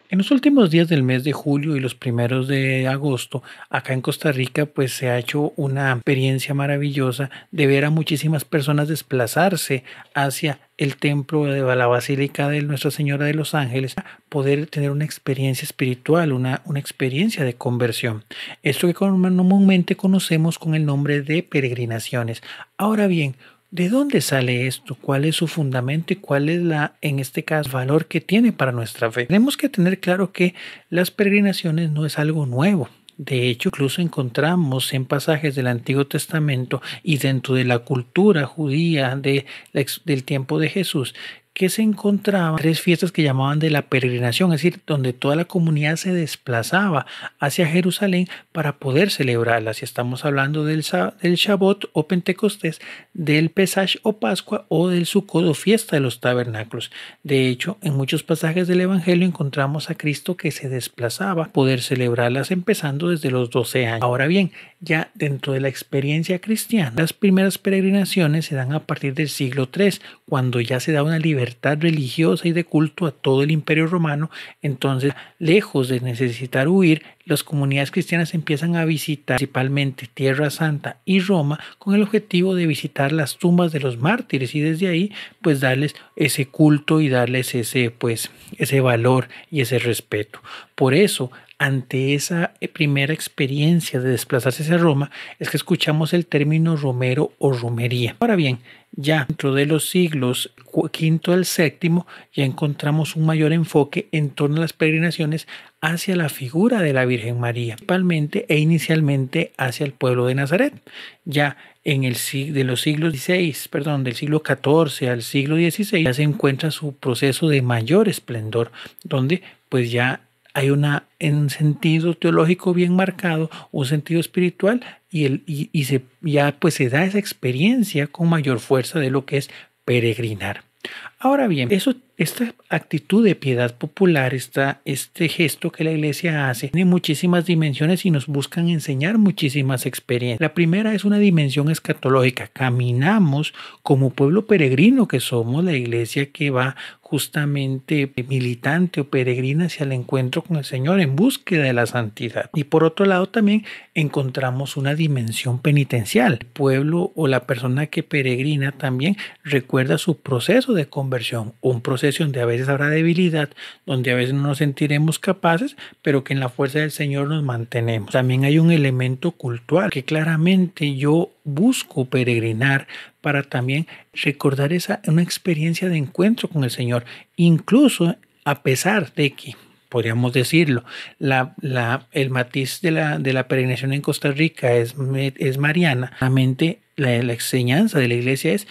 En los últimos días del mes de julio y los primeros de agosto, acá en Costa Rica, pues se ha hecho una experiencia maravillosa de ver a muchísimas personas desplazarse hacia el templo de la Basílica de Nuestra Señora de los Ángeles, poder tener una experiencia espiritual, una experiencia de conversión. Esto que comúnmente conocemos con el nombre de peregrinaciones. Ahora bien, ¿de dónde sale esto? ¿Cuál es su fundamento y cuál es en este caso, valor que tiene para nuestra fe? Tenemos que tener claro que las peregrinaciones no es algo nuevo. De hecho, incluso encontramos en pasajes del Antiguo Testamento y dentro de la cultura judía del tiempo de Jesús, que se encontraban tres fiestas que llamaban de la peregrinación, es decir, donde toda la comunidad se desplazaba hacia Jerusalén para poder celebrarlas. Si estamos hablando del Shabbat o Pentecostés, del Pesach o Pascua o del Sukkot o fiesta de los tabernáculos. De hecho, en muchos pasajes del Evangelio encontramos a Cristo que se desplazaba a poder celebrarlas empezando desde los 12 años. Ahora bien, ya dentro de la experiencia cristiana, las primeras peregrinaciones se dan a partir del siglo III, cuando ya se da una libertad religiosa y de culto a todo el Imperio Romano. Entonces, lejos de necesitar huir, las comunidades cristianas empiezan a visitar principalmente Tierra Santa y Roma con el objetivo de visitar las tumbas de los mártires y desde ahí pues darles ese culto y darles ese valor y ese respeto. Por eso, ante esa primera experiencia de desplazarse hacia Roma, es que escuchamos el término romero o romería. Ahora bien, ya dentro de los siglos V al VII ya encontramos un mayor enfoque en torno a las peregrinaciones hacia la figura de la Virgen María, principalmente e inicialmente hacia el pueblo de Nazaret. Ya en de los siglos XVI, perdón, del siglo XIV al siglo XVI, ya se encuentra su proceso de mayor esplendor, donde pues ya hay un sentido teológico bien marcado, un sentido espiritual ya pues se da esa experiencia con mayor fuerza de lo que es peregrinar. Ahora bien, esta actitud de piedad popular, este gesto que la iglesia hace, tiene muchísimas dimensiones y nos buscan enseñar muchísimas experiencias. La primera es una dimensión escatológica. Caminamos como pueblo peregrino que somos, la iglesia que va justamente militante o peregrina hacia el encuentro con el Señor en búsqueda de la santidad. Y por otro lado también encontramos una dimensión penitencial. El pueblo o la persona que peregrina también recuerda su proceso de conversión, un proceso donde a veces habrá debilidad, donde a veces no nos sentiremos capaces, pero que en la fuerza del Señor nos mantenemos. También hay un elemento cultural que claramente yo busco peregrinar para también recordar una experiencia de encuentro con el Señor, incluso a pesar de que podríamos decirlo, el matiz de la peregrinación en Costa Rica es mariana. Realmente la enseñanza de la iglesia es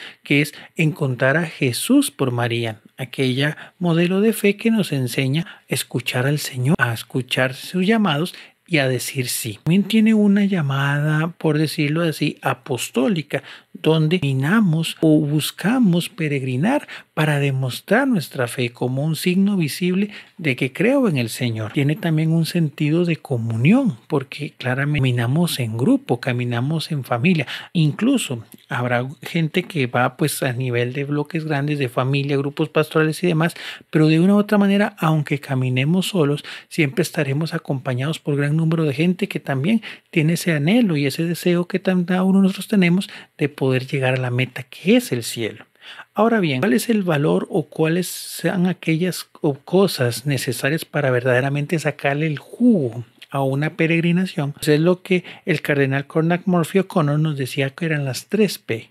encontrar a Jesús por María, aquella modelo de fe que nos enseña a escuchar al Señor, a escuchar sus llamados y a decir sí. También tiene una llamada, por decirlo así, apostólica, donde caminamos o buscamos peregrinar para demostrar nuestra fe como un signo visible de que creo en el Señor. Tiene también un sentido de comunión, porque claramente caminamos en grupo, caminamos en familia. Incluso habrá gente que va pues a nivel de bloques grandes de familia, grupos pastorales y demás, pero de una u otra manera, aunque caminemos solos, siempre estaremos acompañados por gran número de gente que también tiene ese anhelo y ese deseo que cada uno de nosotros tenemos de poder llegar a la meta que es el cielo. Ahora bien, ¿cuál es el valor o cuáles sean aquellas cosas necesarias para verdaderamente sacarle el jugo a una peregrinación? Pues es lo que el cardenal Cormac Murphy O'Connor nos decía que eran las 3 P,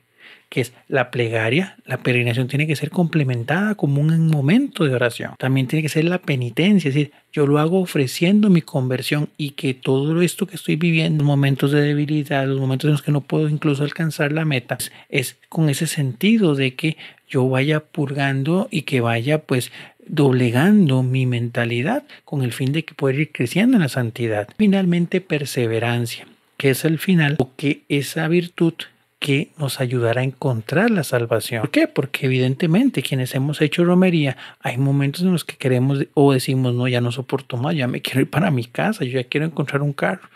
que es la plegaria. La peregrinación tiene que ser complementada como un momento de oración. También tiene que ser la penitencia, es decir, yo lo hago ofreciendo mi conversión y que todo esto que estoy viviendo, momentos de debilidad, los momentos en los que no puedo incluso alcanzar la meta, es con ese sentido de que yo vaya purgando y que vaya pues doblegando mi mentalidad con el fin de que pueda ir creciendo en la santidad. Finalmente, perseverancia, que es al final lo que esa virtud que nos ayudará a encontrar la salvación. ¿Por qué? Porque evidentemente quienes hemos hecho romería, hay momentos en los que queremos o decimos, no, ya no soporto más, ya me quiero ir para mi casa, yo ya quiero encontrar un carro.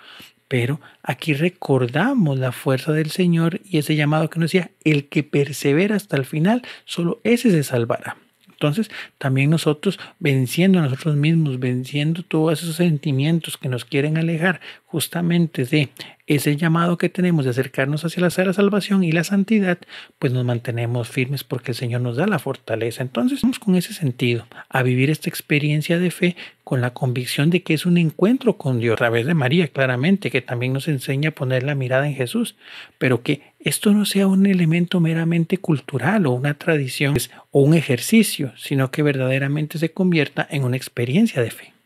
Pero aquí recordamos la fuerza del Señor y ese llamado que nos decía, el que persevera hasta el final, solo ese se salvará. Entonces, también nosotros venciendo a nosotros mismos, venciendo todos esos sentimientos que nos quieren alejar justamente de ese llamado que tenemos de acercarnos hacia la salvación y la santidad, pues nos mantenemos firmes porque el Señor nos da la fortaleza. Entonces, vamos con ese sentido a vivir esta experiencia de fe con la convicción de que es un encuentro con Dios a través de María, claramente, que también nos enseña a poner la mirada en Jesús, pero que esto no sea un elemento meramente cultural o una tradición o un ejercicio, sino que verdaderamente se convierta en una experiencia de fe.